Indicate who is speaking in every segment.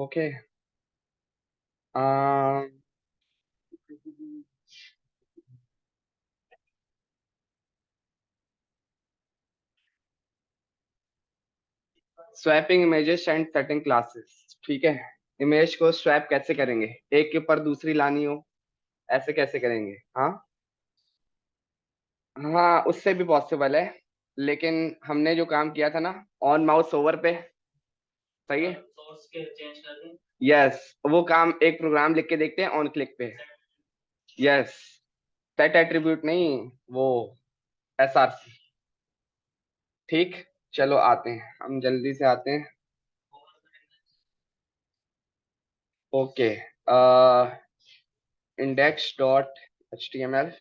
Speaker 1: Okay. Swapping images and setting classes, ठीक है। Image को स्वैप कैसे करेंगे, एक के ऊपर दूसरी लानी हो, ऐसे कैसे करेंगे? हाँ हाँ, उससे भी पॉसिबल है, लेकिन हमने जो काम किया था ना, ऑन माउस ओवर पे, सही है। सोर्स के चेंज कर दें। यस, वो काम एक प्रोग्राम लिख के देखते हैं ऑन क्लिक पे। यस, सेट एट्रीब्यूट नहीं, वो एसआरसी। ठीक, चलो आते हैं, हम जल्दी से आते हैं। Okay, index dot HTML.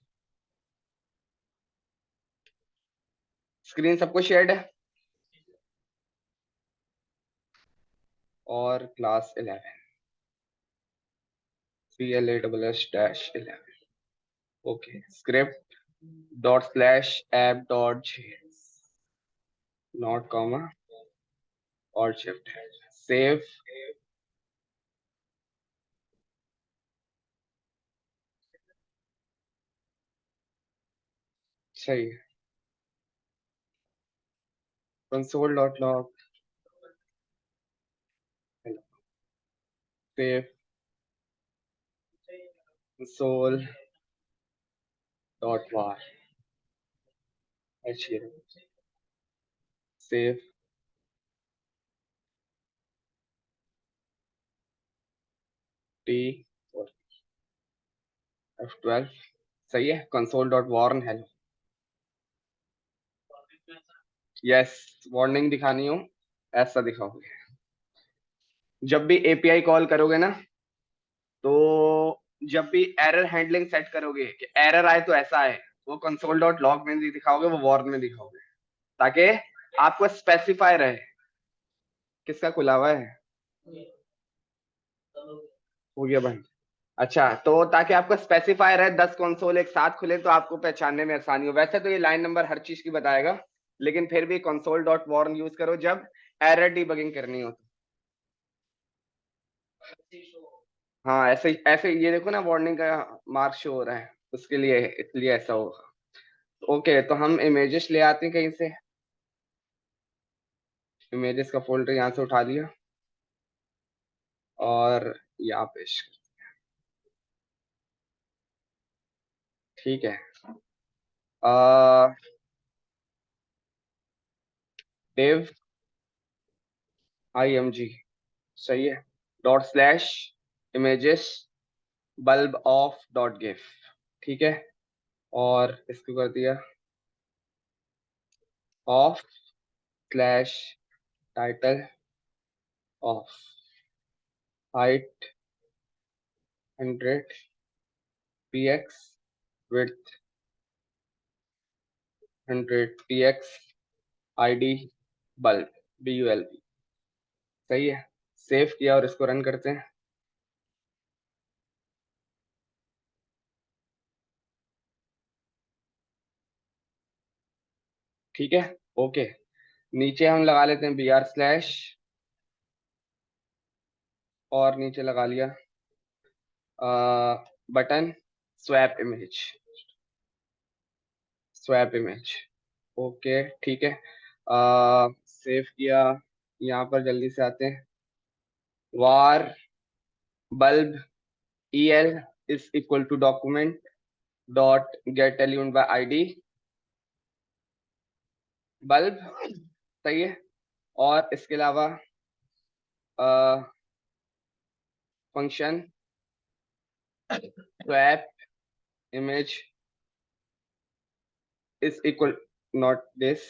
Speaker 1: Screen सबको शेयर्ड है, और class 11 CLASS-11। Okay, script dot slash app dot JS not comma और शिफ्ट सेव। सही है। Console dot log save console dot var save T और F12। सही है, console dot warn hello. Yes, warning दिखानी हो ऐसा दिखाओगे। जब भी एपीआई कॉल करोगे ना, तो जब भी एरर हैंडलिंग सेट करोगे कि एरर आए तो ऐसा है, वो कंसोल डॉट लॉग में नहीं दिखाओगे, वो वार्न में दिखाओगे, ताकि आपको स्पेसिफाई रहे। किसका खुला हुआ है? हो गया बंद। अच्छा, तो ताकि आपको स्पेसिफाई रहे 10 कंसोल एक साथ खुले तो आपको पहचानने में आसानी हो। वैसे तो ये लाइन नंबर हर चीज की बताएगा, लेकिन फिर भी कंसोल डॉट वार्न यूज करो जब एरर डीबगिंग करनी हो तो। हाँ, ऐसे ऐसे ये देखो ना, वार्निंग का मार्क शो हो रहा है, उसके लिए, इसलिए ऐसा होगा। ओके, तो हम इमेजेस ले आते हैं कहीं से। इमेजेस का फोल्डर यहाँ से उठा लिया और यहाँ पेश कर। ठीक है। dev img, सही है, dot slash images bulb off dot gif. ठीक है, और इसको कर दिया off slash title off height 100 px width 100 px id bulb bulb। सही है, सेव किया और इसको रन करते हैं। ठीक है, ओके। नीचे हम लगा लेते हैं br स्लैश, और नीचे लगा लिया button swap image, swap image. Okay, ठीक है, सेव किया। यहाँ पर जल्दी से आते हैं। Var bulb el is equal to document dot get element by ID bulb. सही है, और इसके अलावा function swap image is equal not this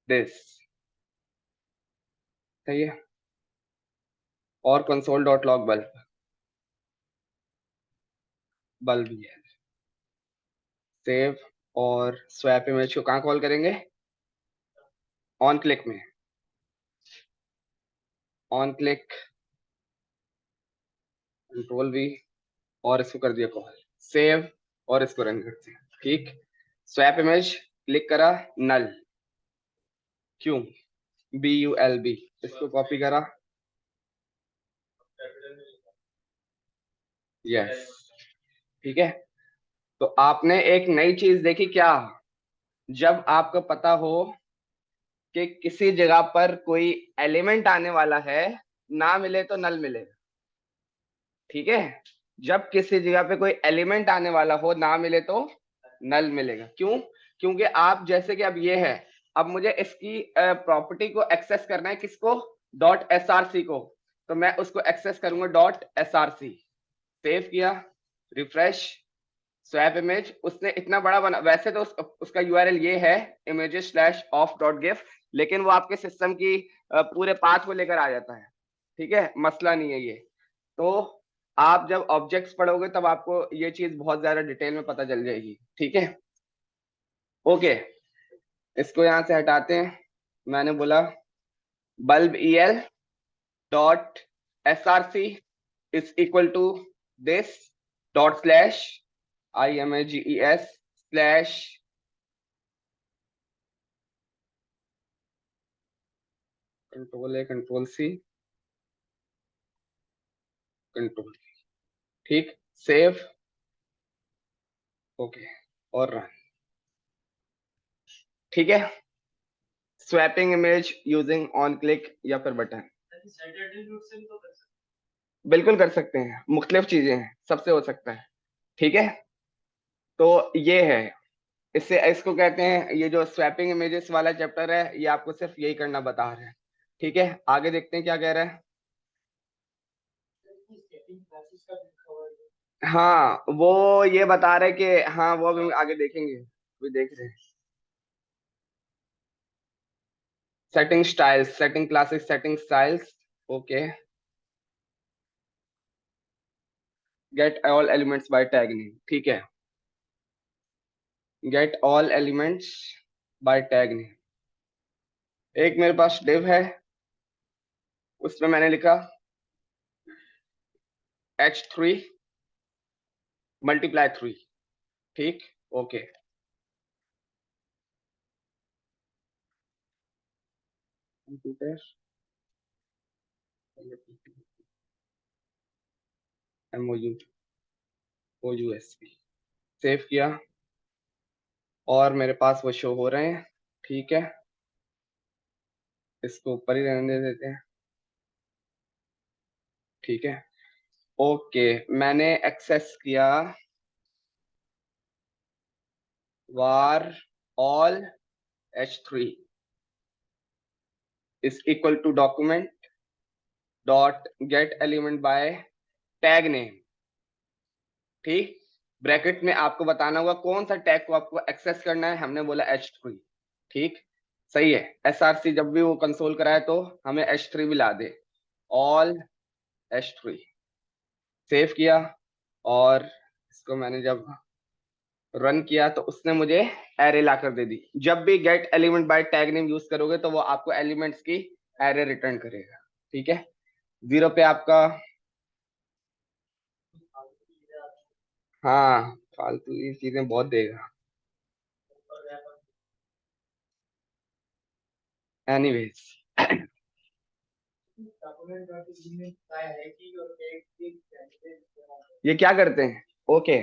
Speaker 1: this. सही है, और console dot log bulb bulb ही है। सेव, और स्वैप इमेज को कहाँ कॉल करेंगे? ऑन क्लिक में, ऑन क्लिक कंट्रोल वी, और इसको कर दिया कॉल। सेव, और इसको रन करते हैं। ठीक, स्वैप इमेज क्लिक करा, नल, क्यों? BULB, इसको कॉपी करा, यस, ठीक है। तो आपने एक नई चीज देखी क्या, जब आपको पता हो कि किसी जगह पर कोई एलिमेंट आने वाला है, ना मिले तो नल मिलेगा, ठीक है। जब किसी जगह पे कोई एलिमेंट आने वाला हो, ना मिले तो नल मिलेगा। क्यों? क्योंकि आप जैसे कि अब ये है, अब मुझे इसकी प्रॉपर्टी को एक्सेस करना है, किसको? डॉट एस आर सी को। तो मैं उसको एक्सेस करूंगा dot S R C. Save किया, रिफ्रेश, स्वैप इमेज। उसने इतना बड़ा बना, वैसे तो उसका यूआरएल ये है images slash off dot gif, लेकिन वो आपके सिस्टम की पूरे पाथ को लेकर आ जाता है, ठीक है, मसला नहीं है ये। तो आप जब ऑब्जेक्ट्स पढ़ोगे तब आपको ये चीज बहुत ज्यादा डिटेल में पता चल जाएगी, ठीक है। ओके, इसको यहां से हटाते हैं। मैंने बोला bulb el dot S R C is equal to this dot slash images slash control A control C control, ठीक, सेव, ओके, और रन, ठीक है। Swapping image using on click या फिर बटन, बिल्कुल कर सकते हैं, मुख्तलिफ चीजें हैं, सबसे हो सकता है, ठीक है। तो ये है, इससे इसको कहते हैं, ये जो स्वैपिंग इमेजेस वाला चैप्टर है, ये आपको सिर्फ यही करना बता रहे हैं, ठीक है। आगे देखते हैं क्या कह रहा है। हाँ, वो ये बता रहे कि हाँ, वो अभी आगे देखेंगे, अभी देख रहे हैं। Setting styles, setting classes, setting styles, okay. Get all elements by tag name, ठीक है। Get all elements by tag name. एक मेरे पास div है, उसमें मैंने लिखा h3 मल्टीप्लाई 3, ठीक, okay. Computer MOU OUSP, save किया, और मेरे पास वो शो हो रहे हैं, ठीक है। इसको ऊपर ही रहने दे देते हैं, ठीक है। ओके, मैंने एक्सेस किया var all h3 is equal to document dot get element by tag name, ठीक। ब्रैकेट में आपको बताना होगा कौन सा टैग को आपको एक्सेस करना है, हमने बोला h3, ठीक, सही है। src जब भी वो कंसोल कराए तो हमें h3 भी ला दे, ऑल h3, सेव किया, और इसको मैंने जब रन किया तो उसने मुझे एरे ला कर दे दी। जब भी gate element by tag name use करोगे तो वो आपको एलिमेंट्स की एरे रिटर्न करेगा, ठीक है। 0 पे आपका, हाँ, फालतू की चीजें बहुत देगा। एनीवेज, ये क्या करते हैं, ओके।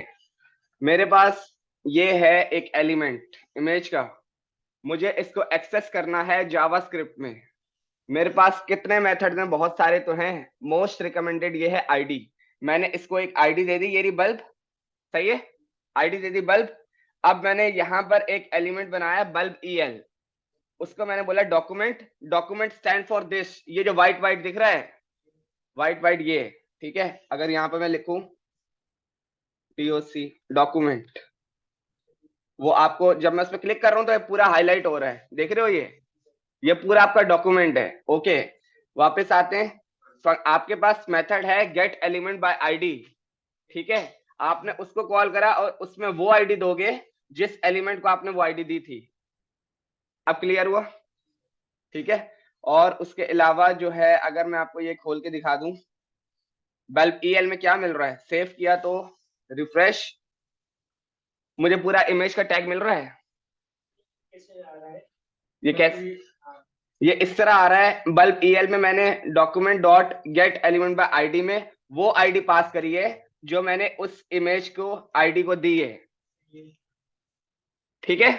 Speaker 1: मेरे पास ये है एक एलिमेंट इमेज का, मुझे इसको एक्सेस करना है जावास्क्रिप्ट में। मेरे पास कितने मेथड में, बहुत सारे तो हैं, मोस्ट रिकमेंडेड ये है आईडी। मैंने इसको एक आईडी दे दी, ये रही बल्ब, सही है, आईडी दे दी बल्ब। अब मैंने यहां पर एक एलिमेंट बनाया बल्ब el, उसको मैंने बोला document, document stand for this, ये जो व्हाइट व्हाइट दिख रहा है, व्हाइट व्हाइट ये, ठीक है। अगर यहाँ पर मैं लिखूं doc डॉक्यूमेंट, वो आपको जब मैं उस पर क्लिक कर रहा हूं तो ये पूरा हाईलाइट हो रहा है, देख रहे हो, ये पूरा आपका डॉक्यूमेंट है, ओके। वापस आते हैं, तो आपके पास मेथड है गेट एलिमेंट बाय आईडी, ठीक है। आपने उसको कॉल करा और उसमें वो आईडी दोगे जिस एलिमेंट को आपने वो आईडी दी थी। अब क्लियर हुआ, ठीक है। और उसके अलावा जो है, अगर मैं आपको ये खोल के दिखा दूं, बल्ब el में क्या मिल रहा है, सेव किया तो रिफ्रेश, मुझे पूरा इमेज का टैग मिल रहा है। ये कैसे, ये इस तरह आ रहा है, बल्ब el में मैंने document dot get element by ID में वो आईडी पास करी है जो मैंने उस इमेज को आईडी को दी है, ठीक है,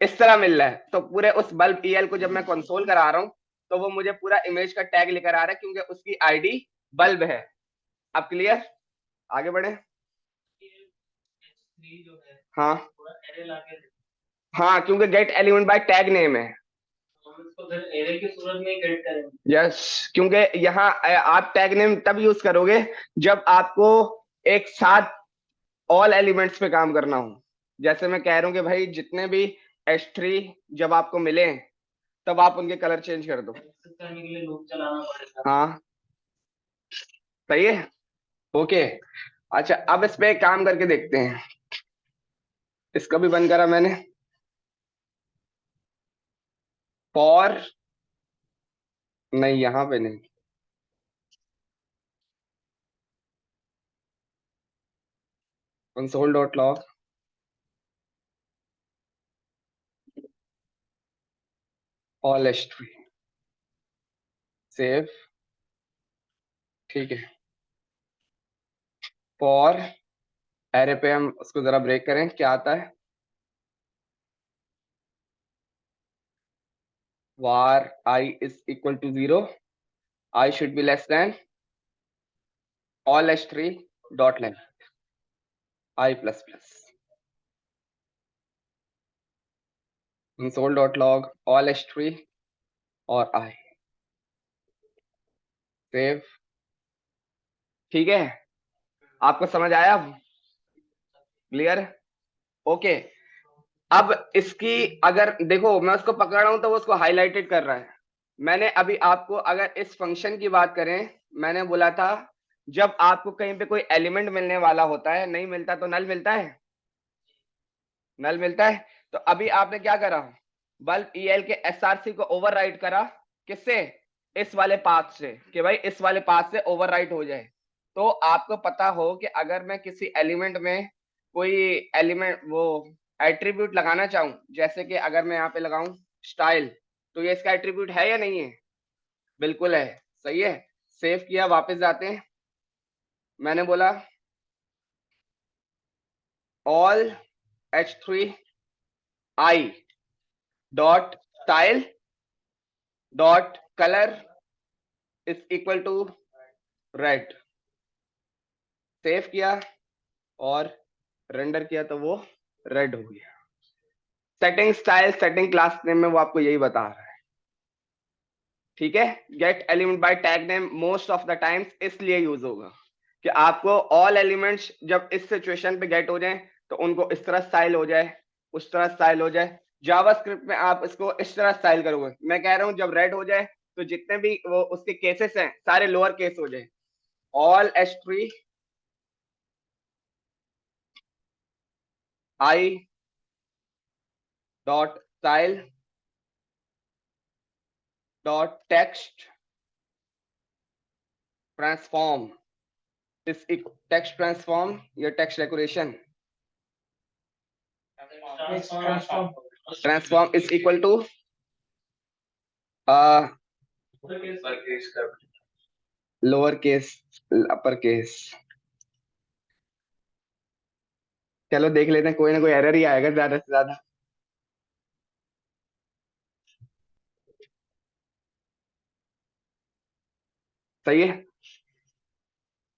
Speaker 1: इस तरह मिल रहा है। तो पूरे उस बल्ब ईएल को जब मैं कंसोल करा रहा हूं तो वो मुझे पूरा इमेज का टैग लेकर आ रहा है, क्योंकि उसकी आईडी बल्ब है। अब क्लियर, आगे बढ़े। हाँ हाँ, क्योंकि gate element by tag name है। एरे की सूरत में गेट करेंगे। यस, क्योंकि यहाँ आप टैग नेम तब यूज करोगे जब आपको एक साथ ऑल एलिमेंट्स पे काम करना हो। जैसे मैं कह रहा हूँ कि भाई जितने भी S3 जब आपको मिले तब आप उनके कलर चेंज कर दो। करने के लिए लूप चलाना पड़ेगा। हाँ सही है, ओके। अच्छा, अब इस पे एक काम करके देखते हैं। इसका भी बंद करा मैंने। फॉर, नहीं यहाँ पे नहीं, console dot log, all S3, save, ठीक है। फॉर एरे पे हम उसको जरा ब्रेक करें, क्या आता है। var I is equal to 0, I should be less than all S3 dot length I plus plus, console dot log all S3 और I, सेव, ठीक है। आपको समझ आया अब, क्लियर, ओके। अब इसकी अगर देखो मैं उसको पकड़ रहा हूं तो वो उसको हाईलाइटेड कर रहा है। मैंने अभी आपको अगर इस फंक्शन की बात करें, मैंने बोला था जब आपको कहीं पे कोई एलिमेंट मिलने वाला होता है, नहीं मिलता तो नल मिलता है, नल मिलता है। तो अभी आपने क्या करा, बल्ब ईएल के एसआरसी को ओवरराइट करा, किससे, इस वाले पाथ से, कि भाई इस वाले पाथ से ओवरराइट हो जाए। तो आपको पता हो कि अगर मैं किसी एलिमेंट में कोई एलिमेंट वो एट्रीब्यूट लगाना चाहूं, जैसे कि अगर मैं यहाँ पे लगाऊं स्टाइल, तो ये इसका एट्रीब्यूट है या नहीं है, बिल्कुल है, सही है। सेव किया, वापस जाते हैं। मैंने बोला all H3 I dot style dot colour is equal to red, save किया और रेंडर किया तो वो रेड हो गया। Setting style, setting class name में वो आपको यही बता रहा है, ठीक है। Get element by tag name most of the times इसलिए यूज होगा कि आपको ऑल एलिमेंट्स जब इस सिचुएशन पे गेट हो जाए तो उनको इस तरह स्टाइल हो जाए, उस तरह स्टाइल हो जाए। जावास्क्रिप्ट में आप इसको इस तरह स्टाइल करोगे। मैं कह रहा हूं जब रेड हो जाए तो जितने भी वो उसके केसेस हैं सारे लोअर केस हो जाए। All S3 I dot style dot text transform is text transform या text decoration, transform is equal to lower case upper case. चलो देख लेते हैं, कोई ना कोई एरर ही आएगा ज्यादा से ज्यादा। सही है,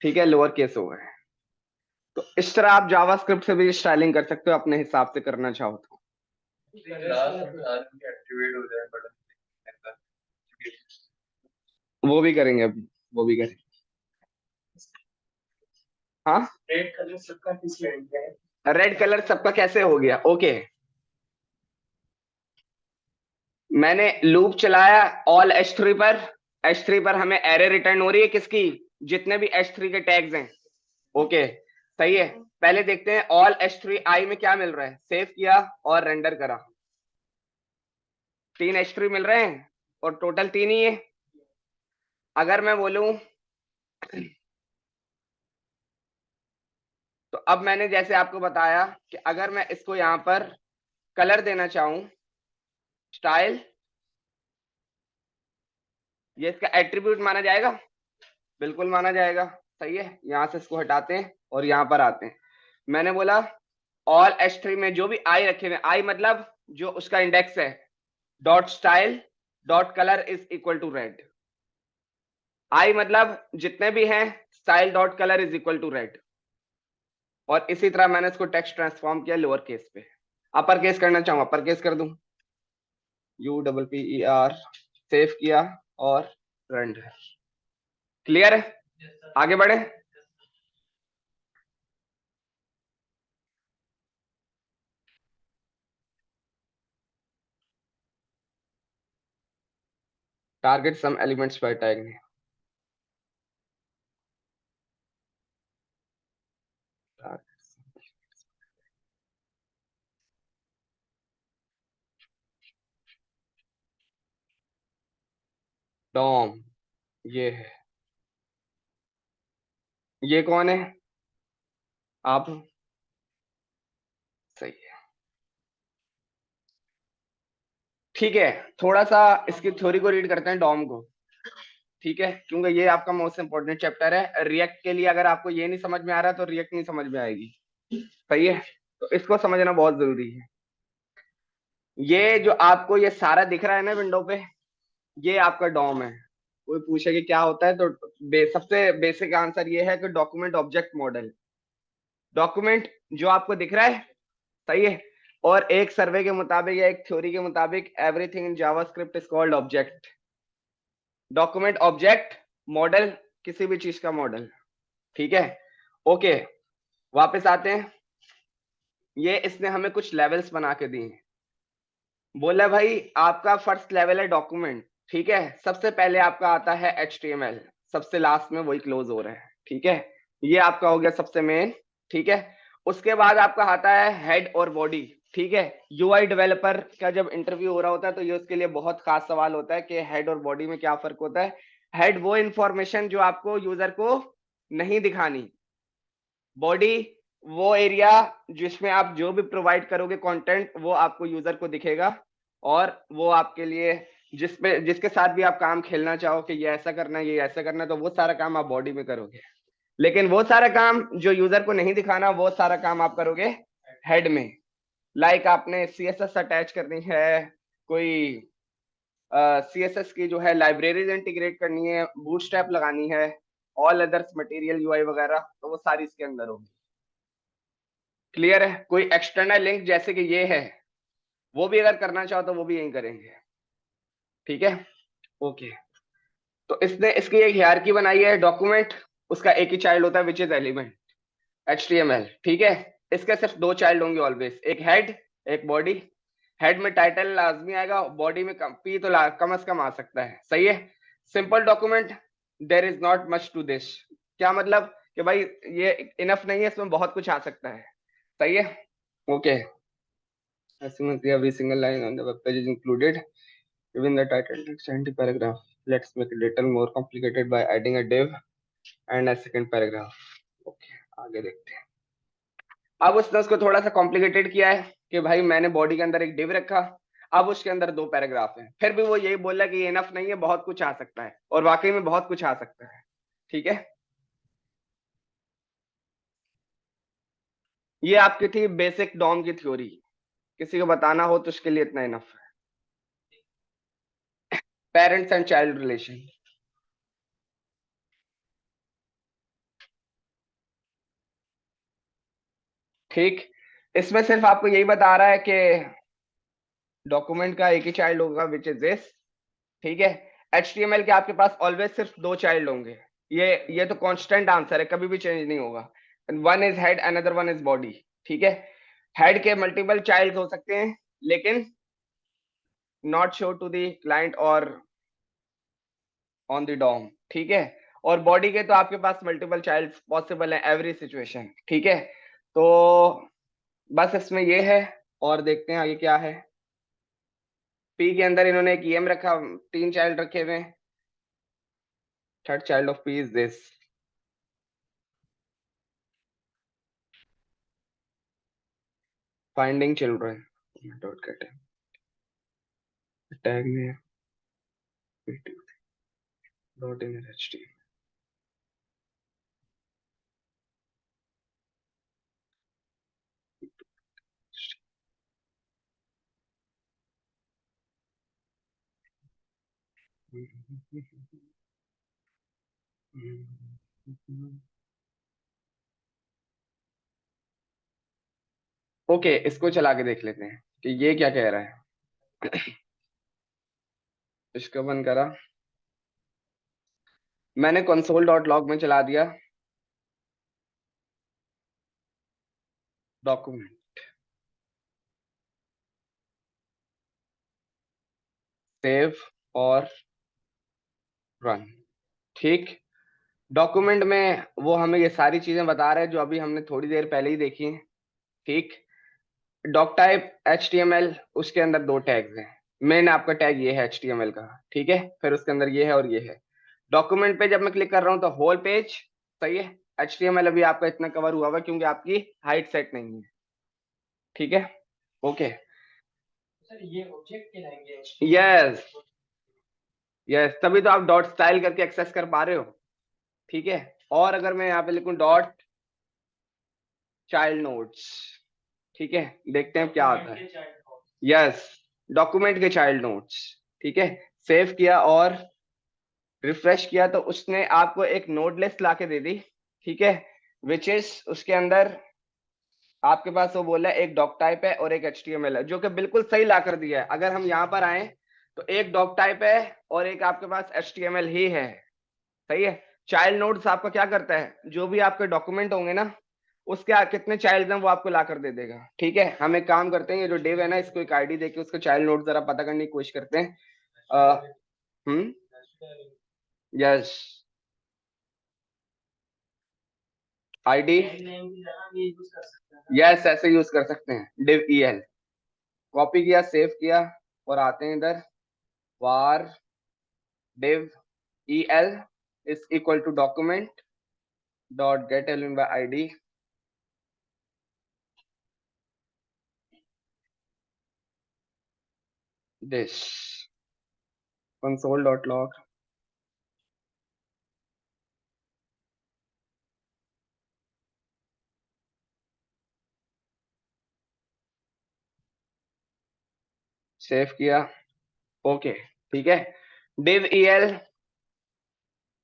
Speaker 1: ठीक है, लोअर केस हो गए। तो इस तरह आप जावास्क्रिप्ट से भी स्टाइलिंग कर सकते हो अपने हिसाब से करना चाहो तो। वो भी करेंगे अभी, वो भी करेंगे। हाँ, रेड कलर सबका किसी, रेड कलर सबका कैसे हो गया, ओके। मैंने लूप चलाया ऑल H3 पर, H3 पर हमें एरे रिटर्न हो रही है किसकी, जितने भी H3 के टैग्स हैं, ओके सही है। पहले देखते हैं ऑल H3 I में क्या मिल रहा है, सेव किया और रेंडर करा, 3 H3 मिल रहे हैं और टोटल 3 ही है। अगर मैं बोलूं तो अब मैंने जैसे आपको बताया कि अगर मैं इसको यहां पर कलर देना चाहूं स्टाइल, ये इसका एट्रीब्यूट माना जाएगा, बिल्कुल माना जाएगा, सही है, यहाँ से इसको हटाते हैं और यहाँ पर आते हैं। मैंने बोला ऑल H3 में जो भी आई रखे हुए, आई मतलब जो उसका इंडेक्स है, dot style dot colour is equal to red. I मतलब जितने भी हैं, style dot colour is equal to red. और इसी तरह मैंने इसको टेक्स्ट ट्रांसफॉर्म किया लोअर केस पे। अपर केस करना चाहूँ अपर केस कर दूं, UPPER, सेव किया और रन। क्लियर है, आगे बढ़े। Target some elements by tag में, डॉम ये है, ये कौन है, आप, सही है। ठीक है, थोड़ा सा इसकी थ्योरी को रीड करते हैं डॉम को, ठीक है, क्योंकि ये आपका मोस्ट इंपोर्टेंट चैप्टर है। रिएक्ट के लिए अगर आपको ये नहीं समझ में आ रहा तो रिएक्ट नहीं समझ में आएगी, सही है, तो इसको समझना बहुत जरूरी है। ये जो आपको ये सारा दिख रहा है ना विंडो पे, ये आपका डॉम है। कोई पूछे कि क्या होता है तो सबसे बेसिक आंसर ये है कि डॉक्यूमेंट ऑब्जेक्ट मॉडल। डॉक्यूमेंट जो आपको दिख रहा है, सही है, और एक सर्वे के मुताबिक या एक थ्योरी के मुताबिक everything in JavaScript is called object. Document object model किसी भी चीज का मॉडल, ठीक है। ओके, वापस आते हैं। ये इसने हमें कुछ लेवल्स बना के दिए। बोला भाई आपका फर्स्ट लेवल है डॉक्यूमेंट, ठीक है, सबसे पहले आपका आता है HTML, सबसे लास्ट में वही क्लोज हो रहा है, ठीक है, ये आपका हो गया सबसे मेन, ठीक है। उसके बाद आपका आता है हेड और बॉडी, ठीक है। UI डेवलपर का जब इंटरव्यू हो रहा होता है तो ये उसके लिए बहुत खास सवाल होता है कि हेड और बॉडी में क्या फर्क होता है। हेड वो इंफॉर्मेशन जो आपको यूजर को नहीं दिखानी, बॉडी वो एरिया जिसमें आप जो भी प्रोवाइड करोगे कंटेंट वो आपको यूजर को दिखेगा, और वो आपके लिए जिसपे जिसके साथ भी आप काम खेलना चाहो कि ये ऐसा करना है ये ऐसा करना है, तो वो सारा काम आप बॉडी में करोगे। लेकिन वो सारा काम जो यूजर को नहीं दिखाना वो सारा काम आप करोगे हेड में। लाइक आपने CSS अटैच करनी है, कोई CSS की जो है लाइब्रेरीज इंटीग्रेट करनी है, बूटस्ट्रैप लगानी है, ऑल अदर्स मटेरियल UI वगैरह, तो वो सारी इसके अंदर होगी। क्लियर है, कोई एक्सटर्नल लिंक जैसे कि ये है वो भी अगर करना चाहो तो वो भी यही करेंगे, ठीक है। ओके, तो इसने इसकी एक हायरार्की बनाई है। डॉक्यूमेंट उसका एक ही चाइल्ड होता है विच इज एलिमेंट, HTML, ठीक है। इसके सिर्फ दो चाइल्ड होंगे ऑलवेज, एक हेड एक बॉडी। हेड में टाइटल लाजमी आएगा, बॉडी में पी तो कम से कम आ सकता है, सही है। Simple document, there is not much to this. क्या मतलब कि भाई ये इनफ नहीं है, इसमें बहुत कुछ आ सकता है, सही है। Okay, every single line on the web page is included. Even the title text and the paragraph. Let's make it a little more complicated by adding a div and a second paragraph. Okay, आगे देखते हैं। अब उसने उसको थोड़ा सा complicated किया है कि भाई मैंने बॉडी के अंदर एक डिव रखा, अब उसके अंदर दो पैराग्राफ हैं, फिर भी वो यही बोला कि ये इनफ नहीं है, बहुत कुछ आ सकता है, और वाकई में बहुत कुछ आ सकता है, ठीक है। ये आपकी थी बेसिक डॉम की थ्योरी, किसी को बताना हो तो उसके लिए इतना इनफ है। पेरेंट्स एंड चाइल्ड रिलेशन, ठीक, इसमें सिर्फ आपको यही बता रहा है कि डॉक्यूमेंट का एक ही चाइल्ड होगा विच इज दिस, ठीक है। HTML के आपके पास ऑलवेज सिर्फ दो चाइल्ड होंगे, ये तो कांस्टेंट आंसर है, कभी भी चेंज नहीं होगा। One is head another one is body, ठीक है। हेड के मल्टीपल चाइल्ड हो सकते हैं लेकिन not show to the client और ऑन द डॉम, ठीक है। और बॉडी के तो आपके पास मल्टीपल चाइल्ड पॉसिबल है एवरी सिचुएशन, ठीक है। तो बस इसमें ये है, और देखते हैं आगे क्या है। पी के अंदर इन्होंने एक EM रखा, तीन चाइल्ड रखे हुए हैं। Third child of P is this, finding children dot gate tag में डॉट इन HTML। ओके, इसको चला के देख लेते हैं कि ये क्या कह रहा है। इसको बंद करा, मैंने कंसोल डॉट लॉग में चला दिया डॉक्यूमेंट, सेव और रन। ठीक, डॉक्यूमेंट में वो हमें ये सारी चीजें बता रहे हैं जो अभी हमने थोड़ी देर पहले ही देखी हैं। ठीक, डॉक टाइप HTML, उसके अंदर दो टैग्स हैं। मेन आपका टैग ये है HTML का, ठीक है, फिर उसके अंदर ये है और ये है। डॉक्यूमेंट पे जब मैं क्लिक कर रहा हूँ तो होल पेज, सही है। HTML अभी आपका इतना कवर हुआ हुआ है क्योंकि आपकी हाइट सेट नहीं है, ठीक है। ओके सर, ये ऑब्जेक्ट कहलाएंगे। यस, यस, तभी तो आप डॉट स्टाइल करके एक्सेस कर पा रहे हो, ठीक है। और अगर मैं यहाँ पे लिखूं डॉट चाइल्ड नोट्स, ठीक है, देखते हैं क्या आता है। यस, डॉक्यूमेंट के चाइल्ड नोट्स, ठीक है। सेव किया और रिफ्रेश किया तो उसने आपको एक नोड लिस्ट ला के दे दी, ठीक है, विच इज उसके अंदर आपके पास वो बोला एक डॉक टाइप है और एक HTML है, जो कि बिल्कुल सही ला कर दिया है। अगर हम यहाँ पर आए तो एक डॉक टाइप है और एक आपके पास HTML ही है, सही है। चाइल्ड नोड्स आपका क्या करता है, जो भी आपके डॉक्यूमेंट होंगे ना, उसके कितने चाइल्ड हैं वो आपको ला कर दे देगा, ठीक है। हम एक काम करते हैं, ये जो डिव है ना, इसको एक आईडी देके उसके चाइल्ड नोड जरा पता करने की कोशिश करते हैं। हम्म, यस, आईडी, यस, ऐसे यूज कर सकते हैं div el। कॉपी किया, सेव किया और आते हैं इधर, var div el is equal to document dot get element by id, this console dot log, save किया, ओके, ठीक है। div el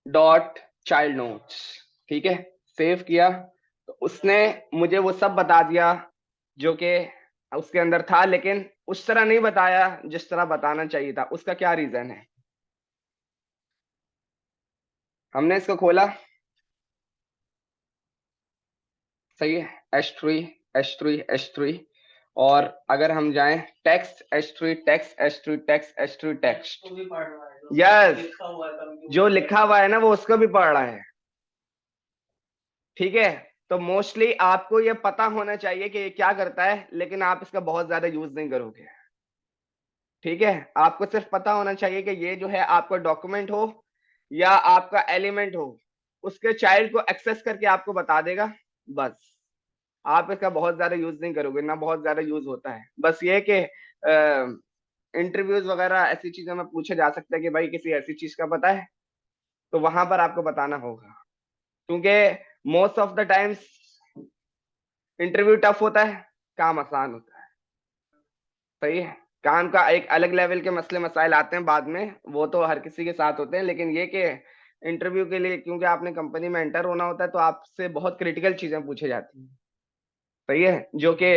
Speaker 1: dot child notes, ठीक है, सेव किया तो उसने मुझे वो सब बता दिया जो कि उसके अंदर था, लेकिन उस तरह नहीं बताया जिस तरह बताना चाहिए था। उसका क्या रीजन है, हमने इसको खोला, सही है, H3 H3 H3, और अगर हम जाएं text H3 text H3 text H3 text, yes, जो लिखा हुआ है ना वो उसको भी पढ़ रहा है, ठीक है। तो मोस्टली आपको ये पता होना चाहिए कि ये क्या करता है, लेकिन आप इसका बहुत ज्यादा यूज नहीं करोगे, ठीक है। आपको सिर्फ पता होना चाहिए कि ये जो है आपका डॉक्यूमेंट हो या आपका एलिमेंट हो, उसके चाइल्ड को एक्सेस करके आपको बता देगा, बस। आप इसका बहुत ज्यादा यूज नहीं करोगे ना, बहुत ज्यादा यूज होता है। बस ये कि इंटरव्यूज वगैरह ऐसी चीजों में पूछा जा सकता है कि भाई किसी ऐसी चीज का पता है, तो वहां पर आपको बताना होगा, क्योंकि most of the times interview tough होता है, काम आसान होता है, सही है। काम का एक अलग लेवल के मसले मसाइल आते हैं बाद में, वो तो हर किसी के साथ होते हैं, लेकिन ये कि इंटरव्यू के लिए क्योंकि आपने कंपनी में एंटर होना होता है तो आपसे बहुत क्रिटिकल चीजें पूछी जाती हैं, सही है, जो कि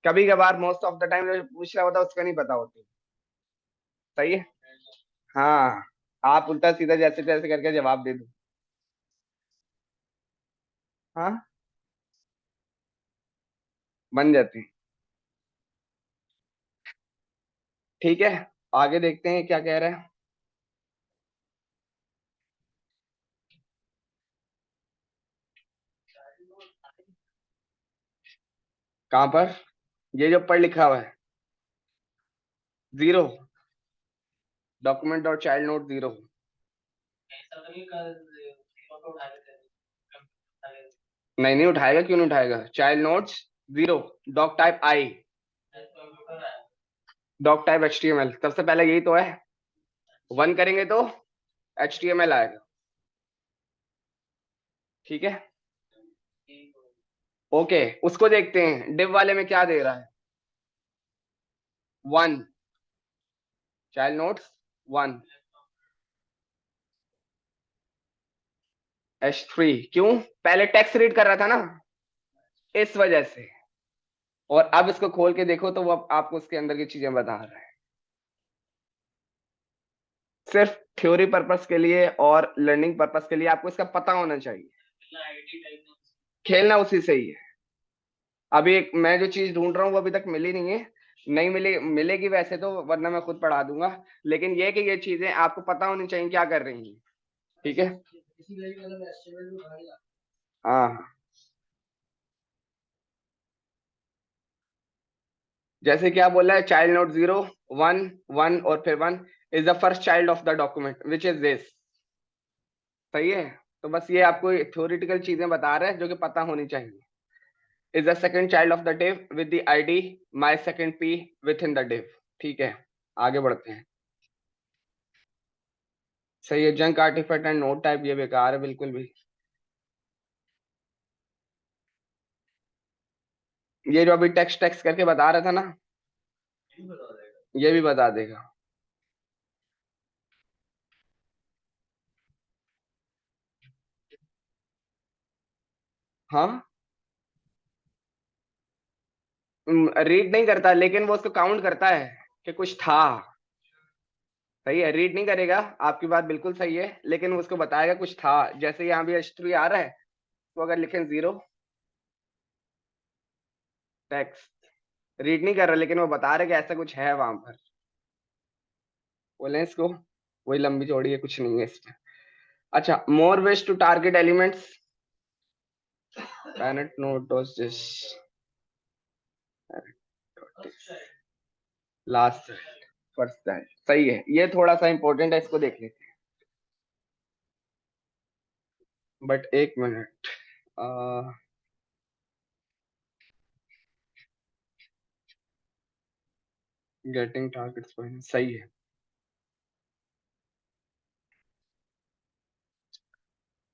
Speaker 1: कभी कभार मोस्ट ऑफ द टाइम जो पूछ रहा होता है उसका नहीं पता होती, सही है। हाँ, आप उल्टा सीधा जैसे तैसे करके जवाब दे दो। हाँ, बन जाती है, ठीक है। आगे देखते हैं क्या कह रहे हैं। कहाँ पर, ये जो पढ़ लिखा हुआ है, zero, document dot child node zero. नहीं, नहीं उठाएगा, क्यों नहीं उठाएगा, child nodes zero, doc type I, doc type HTML, सबसे पहले यही तो है। वन करेंगे तो HTML आएगा, ठीक है। ओके, उसको देखते हैं डिव वाले में क्या दे रहा है, one, child notes one, H3 क्यों? पहले टेक्स्ट रीड कर रहा था ना, इस वजह से। और अब इसको खोल के देखो तो वो आपको उसके अंदर की चीजें बता रहा है। सिर्फ थ्योरी पर्पस के लिए और लर्निंग पर्पस के लिए आपको इसका पता होना चाहिए। खेलना उसी से ही है। अभी एक मैं जो चीज ढूंढ रहा हूँ वो अभी तक मिली नहीं है, नहीं मिली, मिलेगी वैसे तो, वरना मैं खुद पढ़ा दूंगा। लेकिन ये कि ये चीजें आपको पता होनी चाहिए क्या कर रही हैं। ठीक है। हाँ, जैसे क्या बोला है, चाइल्ड नोट 0 1 1 और फिर 1 is the first child of the document which is this. सही है। तो बस ये आपको थ्योरेटिकल चीजें बता रहे हैं जो कि पता होनी चाहिए। Is the second child of the div with the ID my second p within the div। ठीक है, आगे बढ़ते हैं। सही है। Junk artifact and node type ये बेकार है बिल्कुल भी। ये जो अभी टेक्स्ट टेक्स्ट करके बता रहा था ना, ये भी बता देगा। हाँ, रीड नहीं करता लेकिन वो उसको काउंट करता है कि कुछ था। सही है, रीड नहीं करेगा, आपकी बात बिल्कुल सही है, लेकिन वो उसको बताएगा कुछ था। जैसे यहाँ भी h3 आ रहा है, तो अगर लिखें 0 टेक्स्ट, रीड नहीं कर रहा लेकिन वो बता रहे कि ऐसा कुछ है वहां पर। बोले इसको, वही लंबी चौड़ी है, कुछ नहीं है इसमें। अच्छा, more ways to target elements, parent node dot this, last first that. सही है, ये थोड़ा सा इंपॉर्टेंट है, इसको देख लेते हैं। बट एक मिनट, गेटिंग टारगेट्स पॉइंट सही है।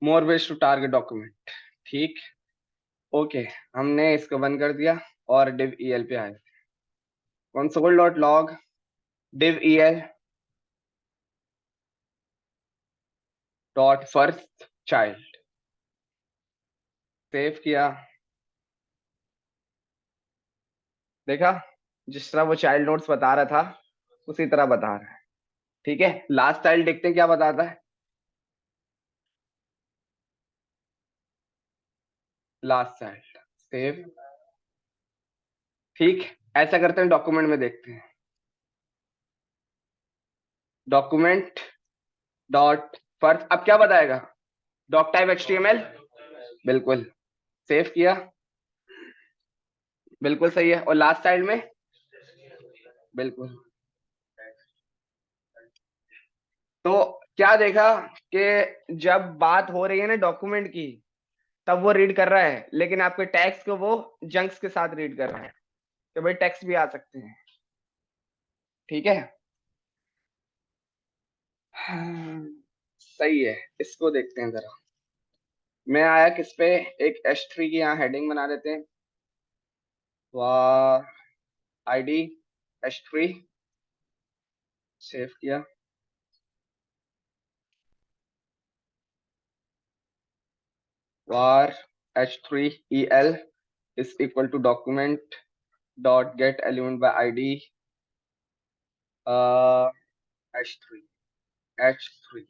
Speaker 1: More ways to target document, ठीक। ओके, हमने इसको बंद कर दिया और div el पे आए। console dot log div el dot first child, save किया। देखा, जिस तरह वो चाइल्ड नोट्स बता रहा था उसी तरह बता रहा है। ठीक है, लास्ट चाइल्ड देखते हैं क्या बताता है। Last child save. ठीक, ऐसा करते हैं, डॉक्यूमेंट में देखते हैं। डॉक्यूमेंट डॉट फर्स्ट, अब क्या बताएगा? डॉक टाइप HTML, बिल्कुल। सेव किया, बिल्कुल सही है। और लास्ट चाइल्ड में, बिल्कुल। तो क्या देखा कि जब बात हो रही है ना डॉक्यूमेंट की, तब वो रीड कर रहा है, लेकिन आपके टैग्स को वो जंक्स के साथ रीड कर रहा है, तो भाई टैक्स भी आ सकते हैं। ठीक है। हाँ, सही है, इसको देखते हैं जरा। मैं आया किस पे, एक h3 की यहाँ हेडिंग बना देते हैं। वाह, आईडी h3, सेव किया। var h3el is equal to document dot get element by id h3 h3।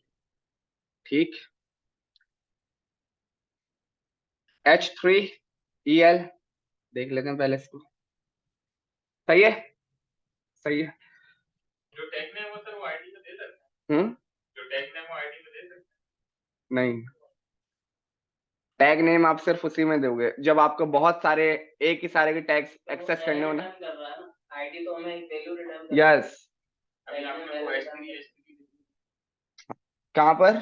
Speaker 1: ठीक, h3el देख लेते हैं पहले इसको। सही है, सही है। जो टैग नेम होता है वो आईडी में दे सकते हैं। जो टैग नेम वो आईडी में दे सकते हैं? नहीं, टैग नेम आप सिर्फ उसी में दोगे जब आपको बहुत सारे, एक ही सारे के टैग्स एक्सेस करने हो ना। आईडी तो हमें वैल्यू रिटर्न करना है। यस। अभी आपने वो कहाँ पर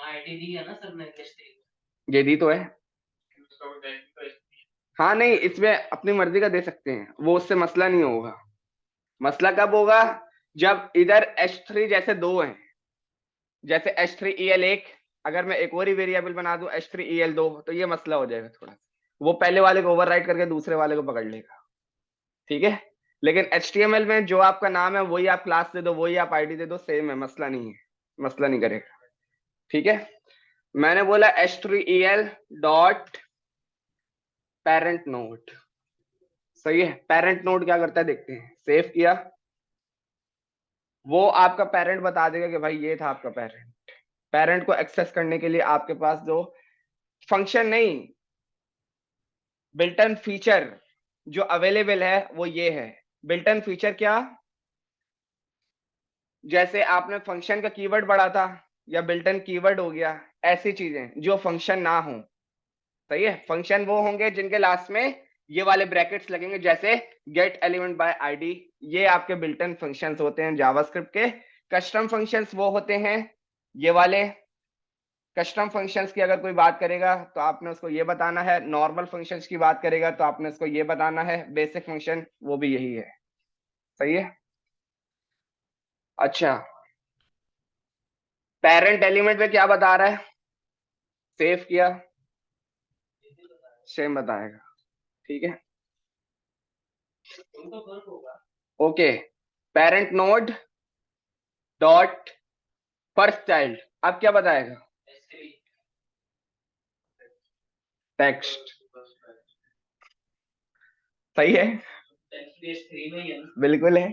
Speaker 1: आईडी दी है ना सर ने, ये दी तो है। हाँ नहीं, इसमें अपनी मर्जी का दे सकते हैं, वो उससे मसला नहीं होगा। मसला कब होगा? जब इधर h3 जैसे दो हैं, जैसे h3el एक, अगर मैं एक और ही वेरिएबल बना दूं h3el दो, तो ये मसला हो जाएगा थोड़ा सा। वो पहले वाले को ओवरराइट करके दूसरे वाले को पकड़ लेगा। ठीक है। लेकिन HTML में जो आपका नाम है वही आप क्लास दे दो, वही आप आईडी दे दो, सेम है, मसला नहीं है, मसला नहीं करेगा। ठीक है, मैंने बोला h3el डॉट पेरेंट नोड। सही है, पेरेंट नोड क्या करता है देखते हैं। सेव किया, वो आपका पेरेंट बता देगा कि भाई ये था आपका पेरेंट। पेरेंट को एक्सेस करने के लिए आपके पास जो फंक्शन नहीं, बिल्टन फीचर जो अवेलेबल है वो ये है। बिल्टन फीचर क्या, जैसे आपने फंक्शन का कीवर्ड पढ़ा था या बिल्टन कीवर्ड हो गया, ऐसी चीजें जो फंक्शन ना हो। सही है, फंक्शन वो होंगे जिनके लास्ट में ये वाले ब्रैकेट्स लगेंगे, जैसे गेट एलिमेंट बाय आईडी। ये आपके बिल्टन फंक्शंस होते हैं जावास्क्रिप्ट के। कस्टम फंक्शंस वो होते हैं ये वाले। कस्टम फंक्शंस की अगर कोई बात करेगा तो आपने उसको ये बताना है, नॉर्मल फंक्शंस की बात करेगा तो आपने उसको ये बताना है, बेसिक फंक्शन वो भी यही है। सही है। अच्छा, पेरेंट एलिमेंट में क्या बता रहा है, सेव किया, सेम बताएगा। ठीक है, okay, parent node dot first child, अब क्या बताएगा, टेक्स्ट। सही है, बिल्कुल है।